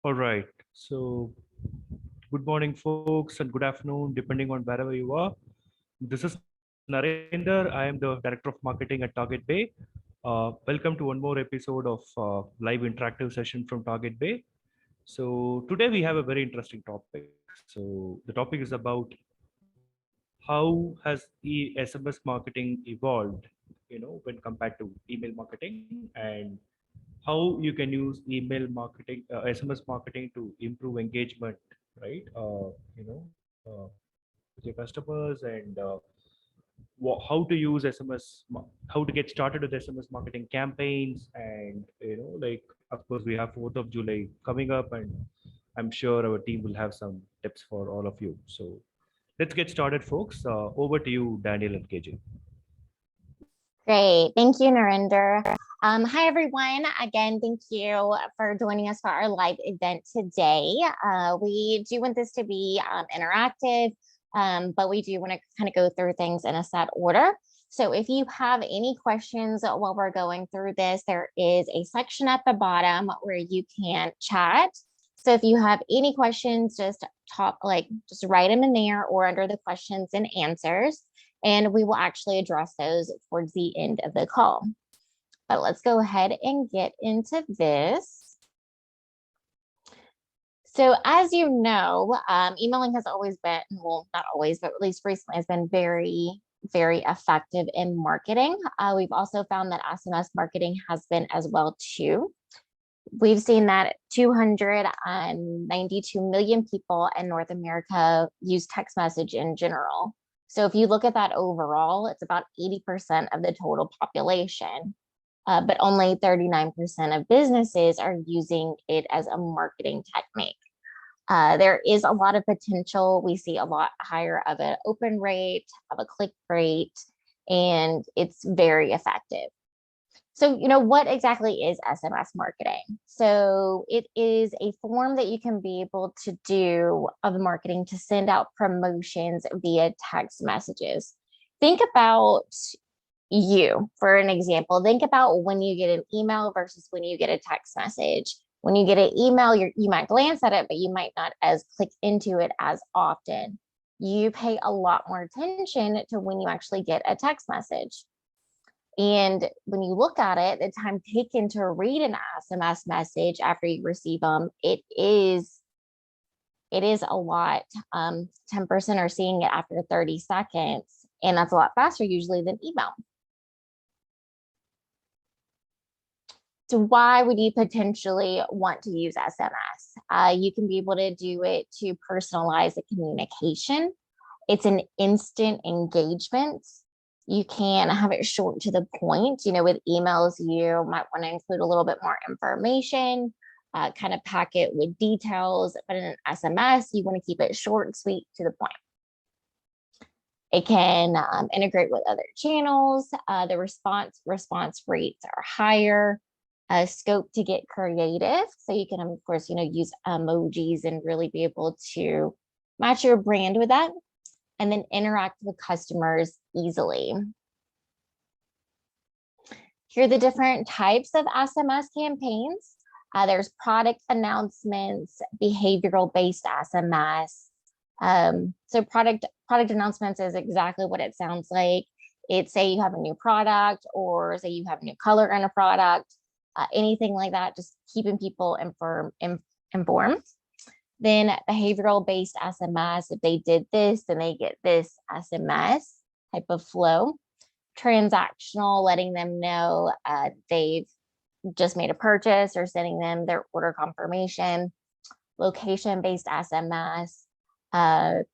All right. So, good morning, folks, and good afternoon, depending on wherever you are. This is Narendra. I am the Director of Marketing at TargetBay. Welcome to one more episode of live interactive session from TargetBay. So, today we have a very interesting topic. So, the topic is about how has SMS marketing evolved, when compared to email marketing, and how you can use email marketing, SMS marketing to improve engagement, right? With your customers, and how to use how to get started with SMS marketing campaigns, and of course we have 4th of July coming up, and I'm sure our team will have some tips for all of you. So let's get started, folks. Over to you, Daniel and KJ. Great. Thank you, Narendra. Hi, everyone. Again, thank you for joining us for our live event today. We do want this to be interactive, but we do want to kind of go through things in a set order. So if you have any questions while we're going through this, there is a section at the bottom where you can chat. So if you have any questions, just write them in there or under the questions and answers, and we will actually address those towards the end of the call. But let's go ahead and get into this. So as you know, emailing has always been, well, not always, but at least recently has been very, very effective in marketing. We've also found that SMS marketing has been as well too. We've seen that 292 million people in North America use text message in general. So if you look at that overall, it's about 80% of the total population, but only 39% of businesses are using it as a marketing technique. There is a lot of potential. We see a lot higher of an open rate, of a click rate, and it's very effective. So, what exactly is SMS marketing? So it is a form that you can be able to do of marketing to send out promotions via text messages. Think about you, for an example. Think about when you get an email versus when you get a text message. When you get an email, you might glance at it, but you might not as click into it as often. You pay a lot more attention to when you actually get a text message. And when you look at it, the time taken to read an SMS message after you receive them, it is a lot. 10% are seeing it after 30 seconds, and that's a lot faster usually than email. So why would you potentially want to use SMS? You can be able to do it to personalize the communication. It's an instant engagement. You can have it short to the point. With emails, you might want to include a little bit more information, kind of pack it with details. But in an SMS, you want to keep it short and sweet to the point. It can integrate with other channels. The response rates are higher. Scope to get creative. So you can, of course, use emojis and really be able to match your brand with that. And then interact with customers easily. Here are the different types of SMS campaigns. There's product announcements, behavioral-based SMS. So product announcements is exactly what it sounds like. It's say you have a new product, or say you have a new color in a product, anything like that, just keeping people informed. Then behavioral-based SMS, if they did this, then they get this SMS type of flow. Transactional, letting them know they've just made a purchase or sending them their order confirmation. Location-based SMS. As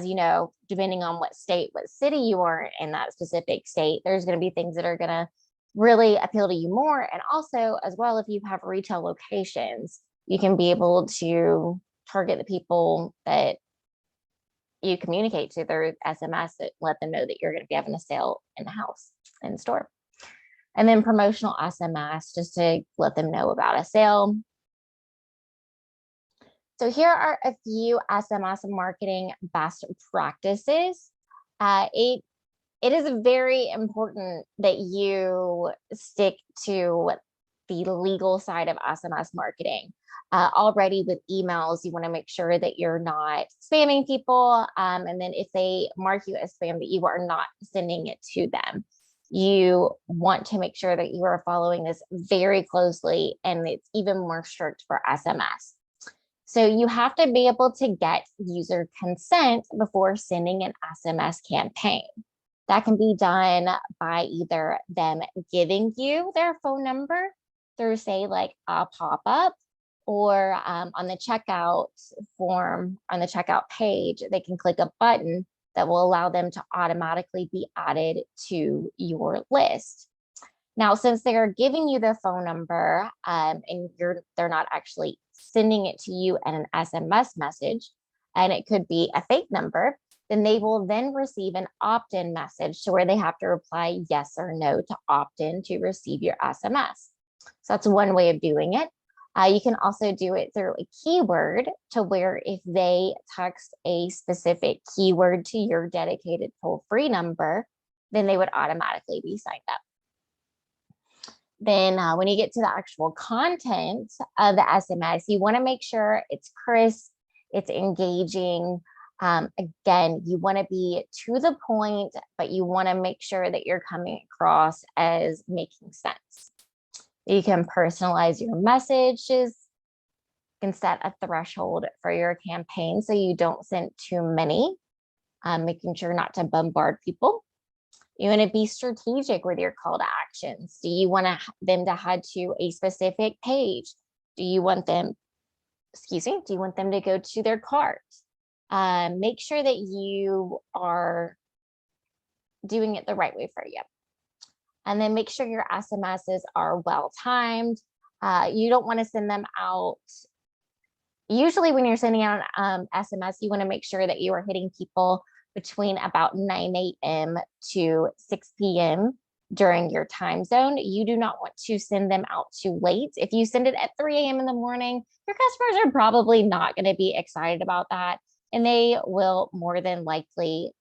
you know, depending on what state, what city you are in that specific state, there's going to be things that are going to really appeal to you more. And also, as well, if you have retail locations, you can be able to target the people that you communicate to through SMS that let them know that you're going to be having a sale in the house, in the store. And then promotional SMS, just to let them know about a sale. So here are a few SMS marketing best practices. It is very important that you stick to the legal side of SMS marketing. Already with emails, you want to make sure that you're not spamming people. And then if they mark you as spam, that you are not sending it to them. You want to make sure that you are following this very closely, and it's even more strict for SMS. So you have to be able to get user consent before sending an SMS campaign. That can be done by either them giving you their phone number through, say, like a pop-up, or on the checkout form, on the checkout page, they can click a button that will allow them to automatically be added to your list. Now, since they are giving you the phone number and they're not actually sending it to you in an SMS message, and it could be a fake number, then they will then receive an opt-in message to where they have to reply yes or no to opt in to receive your SMS. So that's one way of doing it. You can also do it through a keyword, to where if they text a specific keyword to your dedicated toll-free number, then they would automatically be signed up. Then when you get to the actual content of the SMS, you want to make sure it's crisp, it's engaging. Again, you want to be to the point, but you want to make sure that you're coming across as making sense. You can personalize your messages. You can set a threshold for your campaign so you don't send too many, making sure not to bombard people. You want to be strategic with your call to actions. Do you want them to head to a specific page? Do you want them, do you want them to go to their cart? Make sure that you are doing it the right way for you. And then make sure your SMSs are well timed. You don't want to send them out. Usually when you're sending out an SMS, you want to make sure that you are hitting people between about 9 a.m. to 6 p.m. during your time zone. You do not want to send them out too late. If you send it at 3 a.m. in the morning, your customers are probably not going to be excited about that, and they will more than likely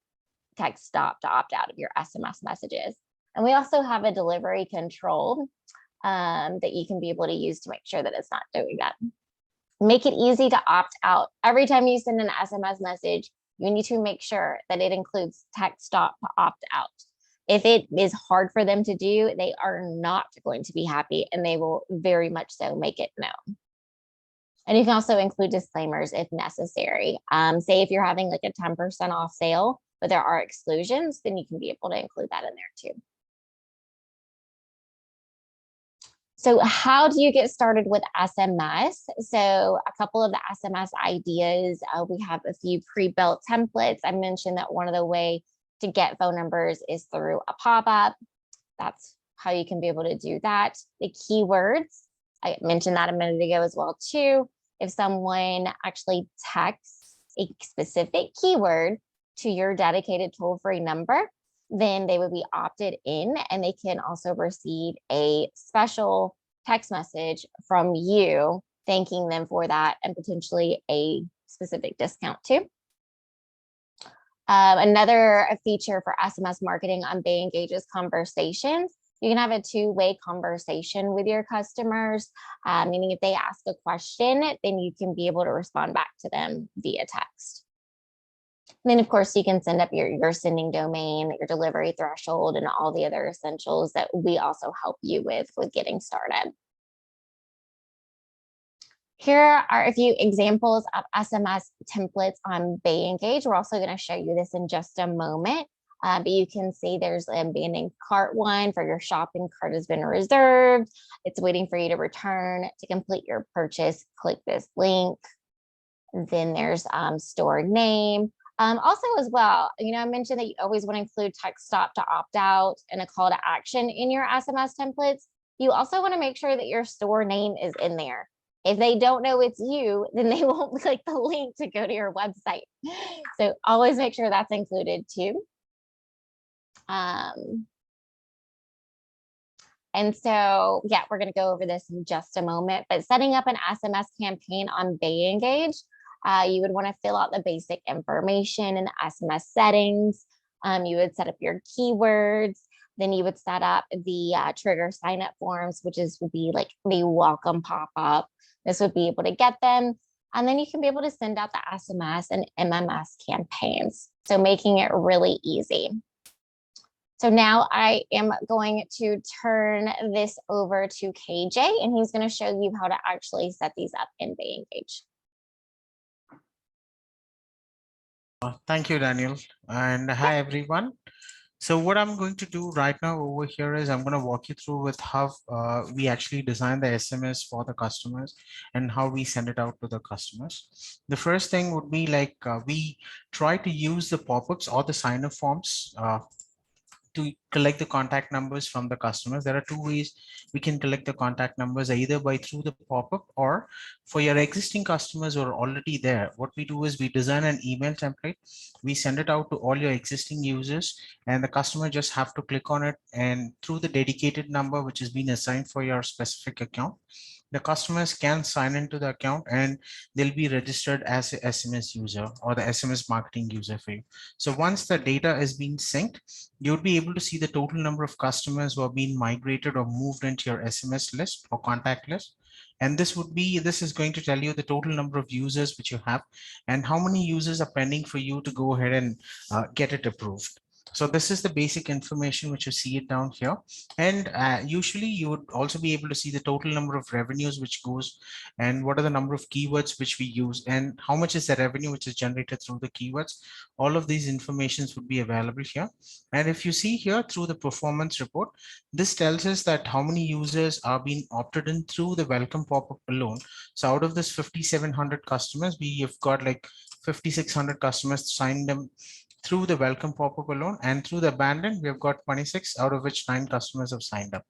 text stop to opt out of your SMS messages. And we also have a delivery control that you can be able to use to make sure that it's not doing that. Make it easy to opt out. Every time you send an SMS message, you need to make sure that it includes text stop to opt out. If it is hard for them to do, they are not going to be happy, and they will very much so make it known. And you can also include disclaimers if necessary. Say if you're having like a 10% off sale, but there are exclusions, then you can be able to include that in there too. So how do you get started with SMS? So a couple of the SMS ideas, we have a few pre-built templates. I mentioned that one of the way to get phone numbers is through a pop-up. That's how you can be able to do that. The keywords, I mentioned that a minute ago as well too. If someone actually texts a specific keyword to your dedicated toll-free number, then they would be opted in, and they can also receive a special text message from you thanking them for that, and potentially a specific discount too. Another feature for SMS marketing on BayEngage is conversations. You can have a two-way conversation with your customers, meaning if they ask a question, then you can be able to respond back to them via text. And then, of course, you can send up your sending domain, your delivery threshold, and all the other essentials that we also help you with getting started. Here are a few examples of SMS templates on BayEngage. We're also going to show you this in just a moment. But you can see there's an abandoned cart one for your shopping cart has been reserved. It's waiting for you to return. To complete your purchase, click this link. Then there's store name. Also as well, I mentioned that you always want to include text stop to opt out and a call to action in your SMS templates. You also want to make sure that your store name is in there. If they don't know it's you, then they won't click the link to go to your website. So always make sure that's included too. And so, yeah, we're going to go over this in just a moment, but setting up an SMS campaign on BayEngage, you would want to fill out the basic information and SMS settings. You would set up your keywords. Then you would set up the trigger sign up forms, which would be like the welcome pop up. This would be able to get them. And then you can be able to send out the SMS and MMS campaigns. So making it really easy. So now I am going to turn this over to KJ, and he's going to show you how to actually set these up in BayEngage. Thank you, Daniel. And hi, everyone. So what I'm going to do right now over here is I'm going to walk you through with how we actually design the SMS for the customers and how we send it out to the customers. The first thing would be like we try to use the pop-ups or the sign-up forms to collect the contact numbers from the customers. There are two ways we can collect the contact numbers, either by through the pop-up or for your existing customers who are already there. What we do is we design an email template. We send it out to all your existing users, and the customer just have to click on it, and through the dedicated number which has been assigned for your specific account, the customers can sign into the account and they'll be registered as a SMS user or the SMS marketing user for you. So once the data is being synced, you'll be able to see the total number of customers who have been migrated or moved into your SMS list or contact list. And this is going to tell you the total number of users which you have and how many users are pending for you to go ahead and get it approved. So this is the basic information which you see it down here. And usually you would also be able to see the total number of revenues which goes and what are the number of keywords which we use and how much is the revenue which is generated through the keywords. All of these informations would be available here. And if you see here through the performance report, this tells us that how many users are being opted in through the welcome pop-up alone. So out of this 5,700 customers, we have got like 5,600 customers signed them through the welcome pop-up alone, and through the abandoned, we have got 26, out of which 9 customers have signed up.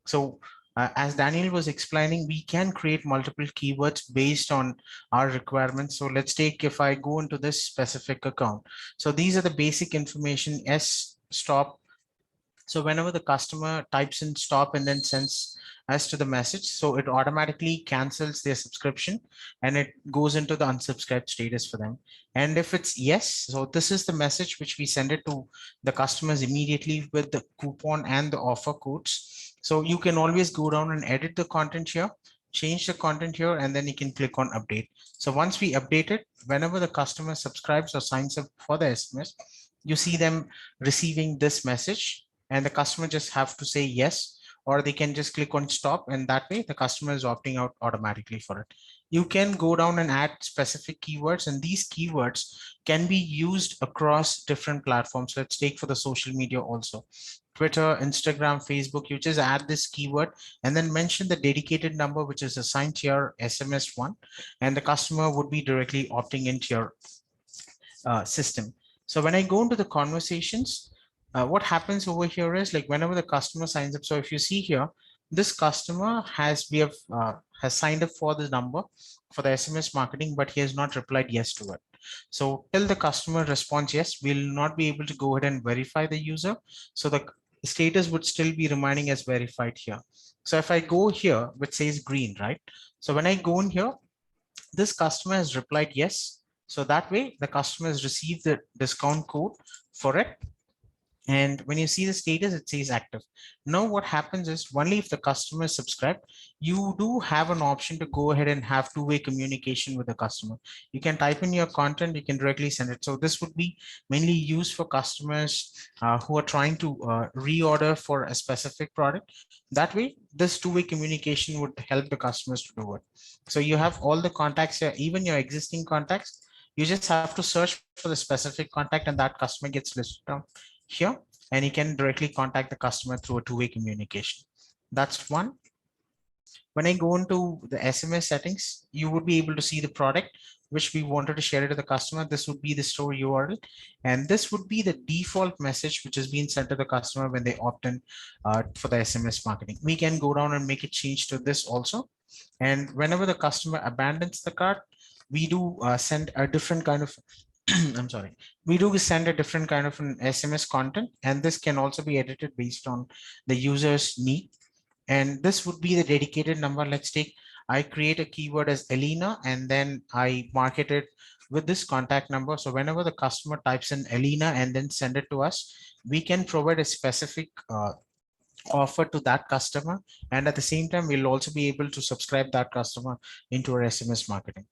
So as Daniel was explaining, we can create multiple keywords based on our requirements. So let's take, if I go into this specific account. So these are the basic information: S, stop. So whenever the customer types in stop and then sends as to the message, so it automatically cancels their subscription and it goes into the unsubscribed status for them. And if it's yes, so this is the message which we send it to the customers immediately with the coupon and the offer codes. So you can always go down and edit the content here, change the content here, and then you can click on update. So once we update it, whenever the customer subscribes or signs up for the SMS, you see them receiving this message, and the customer just have to say yes, or they can just click on stop, and that way the customer is opting out automatically for it. You can go down and add specific keywords, and these keywords can be used across different platforms. Let's take for the social media also. Twitter, Instagram, Facebook, you just add this keyword and then mention the dedicated number which is assigned to your SMS one, and the customer would be directly opting into your system. So when I go into the conversations, what happens over here is like whenever the customer signs up. So if you see here, this customer has signed up for the number for the SMS marketing, but he has not replied yes to it. So till the customer responds yes, we'll not be able to go ahead and verify the user. So the status would still be remaining as verified here. So if I go here, which says green, right? So when I go in here, this customer has replied yes. So that way the customer has received the discount code for it. And when you see the status, it says active. Now what happens is only if the customer is subscribed, you do have an option to go ahead and have two-way communication with the customer. You can type in your content, you can directly send it. So this would be mainly used for customers who are trying to reorder for a specific product. That way, this two-way communication would help the customers to do it. So you have all the contacts here, even your existing contacts. You just have to search for the specific contact and that customer gets listed down here, and you can directly contact the customer through a two-way communication. That's one. When I go into the SMS settings, you would be able to see the product which we wanted to share it to the customer. This would be the store URL, and this would be the default message which is being sent to the customer when they opt in for the SMS marketing. We can go down and make it change to this also. And whenever the customer abandons the cart, we do send a different kind of I'm sorry, we do send a different kind of an SMS content, and this can also be edited based on the user's need. And this would be the dedicated number. Let's take, I create a keyword as Elena, and then I market it with this contact number. So whenever the customer types in Elena and then send it to us, we can provide a specific offer to that customer. And at the same time, we'll also be able to subscribe that customer into our SMS marketing.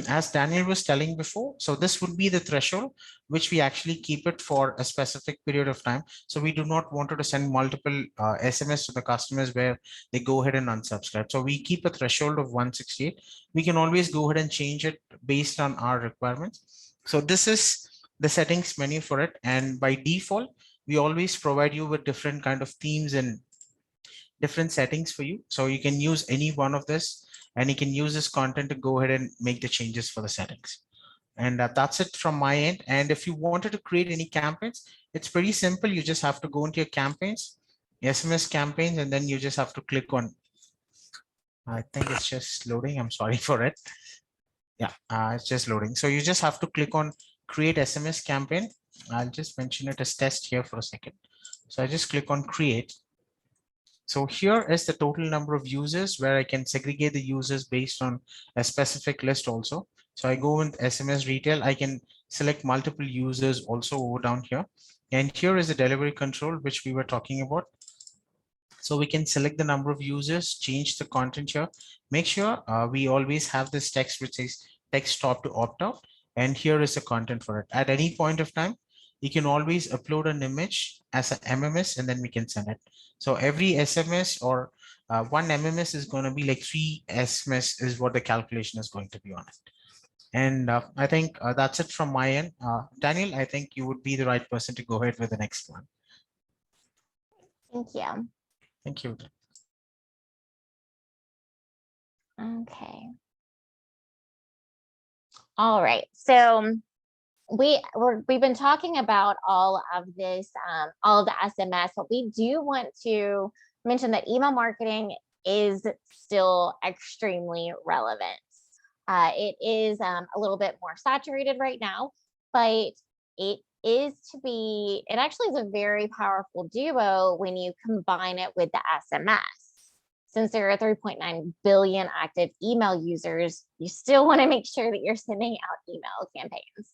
As Daniel was telling before, so this would be the threshold which we actually keep it for a specific period of time. So we do not want to send multiple SMS to the customers where they go ahead and unsubscribe. So we keep a threshold of 168. We can always go ahead and change it based on our requirements. So this is the settings menu for it. And by default, we always provide you with different kind of themes and different settings for you. So you can use any one of this, and you can use this content to go ahead and make the changes for the settings. And that's it from my end. And if you wanted to create any campaigns, it's pretty simple. You just have to go into your campaigns, SMS campaigns, and then you just have to click on, I think it's just loading. I'm sorry for it. Yeah, it's just loading. So you just have to click on create SMS campaign. I'll just mention it as test here for a second. So I just click on create. So here is the total number of users where I can segregate the users based on a specific list also. So I go with SMS retail, I can select multiple users also over down here. And here is the delivery control, which we were talking about. So we can select the number of users, change the content here. Make sure we always have this text which says text stop to opt out. And here is the content for it. At any point of time, you can always upload an image as an MMS and then we can send it. So every SMS or one MMS is going to be like 3 SMS is what the calculation is going to be on it. And I think that's it from my end. Daniel, I think you would be the right person to go ahead with the next one. Thank you. Thank you. Okay. All right. So we've been talking about all of this, all of the SMS, but we do want to mention that email marketing is still extremely relevant. It is a little bit more saturated right now, but it actually is a very powerful duo when you combine it with the SMS. Since there are 3.9 billion active email users, you still want to make sure that you're sending out email campaigns.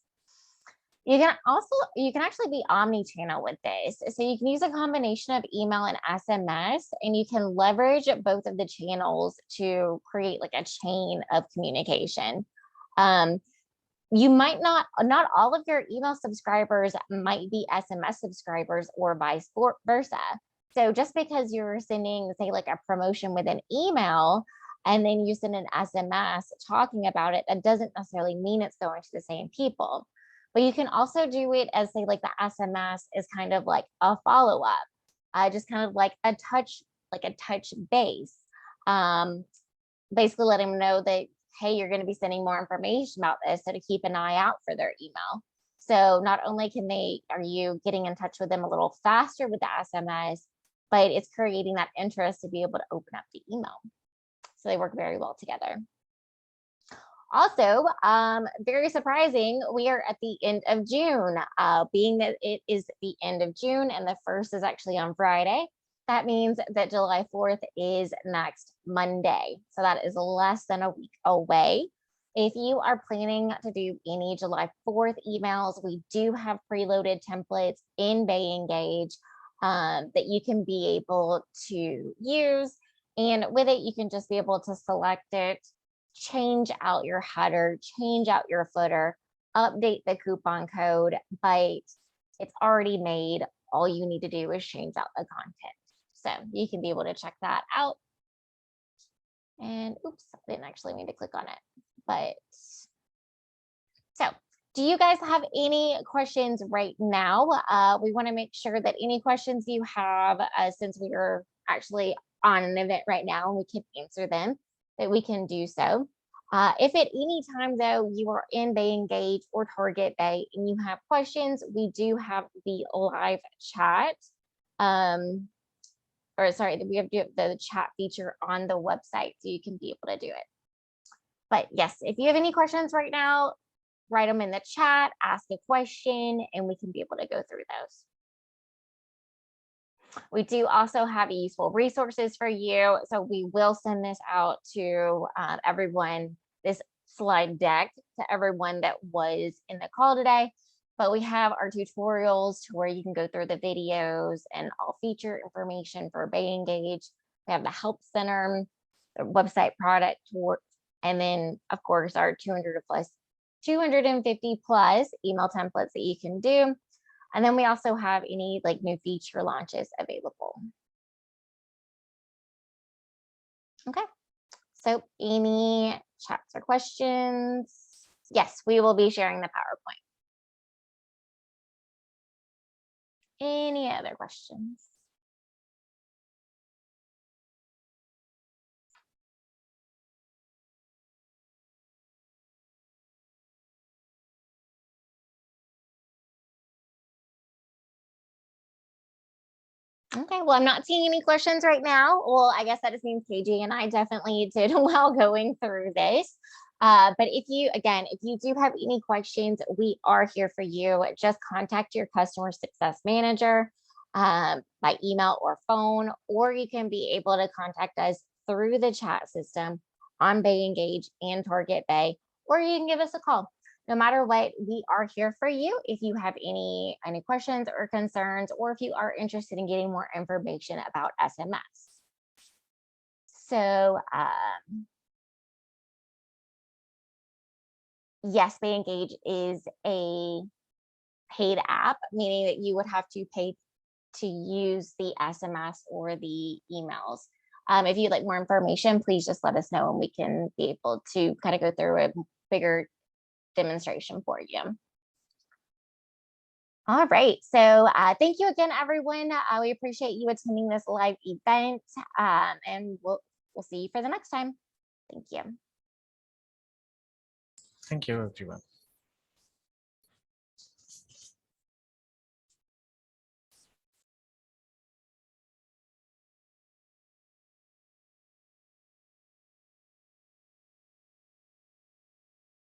You can actually be omni-channel with this. So you can use a combination of email and SMS, and you can leverage both of the channels to create like a chain of communication. You might not all of your email subscribers might be SMS subscribers or vice versa. So just because you're sending, say, like a promotion with an email, and then you send an SMS talking about it, that doesn't necessarily mean it's going to the same people. But you can also do it as, say, like the SMS is kind of like a follow-up, just kind of like a touch base. Basically letting them know that, hey, you're going to be sending more information about this, so to keep an eye out for their email. So not only are you getting in touch with them a little faster with the SMS, but it's creating that interest to be able to open up the email. So they work very well together. Also, very surprising, we are at the end of June. Being that it is the end of June and the 1st is actually on Friday, that means that July 4th is next Monday. So that is less than a week away. If you are planning to do any July 4th emails, we do have preloaded templates in BayEngage that you can be able to use. And with it, you can just be able to select it, change out your header, change out your footer, update the coupon code, but it's already made. All you need to do is change out the content. So you can be able to check that out. And oops, I didn't actually mean to click on it. But so do you guys have any questions right now? We want to make sure that any questions you have, since we are actually on an event right now, and we can answer them, that we can do so. If at any time though you are in BayEngage or TargetBay and you have questions, we do have the live chat. We have the chat feature on the website, so you can be able to do it. But yes, if you have any questions right now, write them in the chat, ask a question, and we can be able to go through those. We do also have useful resources for you. So we will send this out to everyone, this slide deck, to everyone that was in the call today, but we have our tutorials to where you can go through the videos and all feature information for BayEngage. We have the Help Center, the website product tour, and then of course our 250 plus email templates that you can do. And then we also have any like new feature launches available. Okay, so any chats or questions? Yes, we will be sharing the PowerPoint. Any other questions? Okay, well, I'm not seeing any questions right now. Well, I guess that just means KG and I definitely did well going through this. But if you do have any questions, we are here for you. Just contact your customer success manager by email or phone, or you can be able to contact us through the chat system on BayEngage and TargetBay, or you can give us a call. No matter what, we are here for you if you have any questions or concerns, or if you are interested in getting more information about SMS. So yes, BayEngage is a paid app, meaning that you would have to pay to use the SMS or the emails. If you'd like more information, please just let us know and we can be able to kind of go through a bigger demonstration for you. All right, so thank you again, everyone. We appreciate you attending this live event, and we'll see you for the next time. Thank you. Thank you, everyone.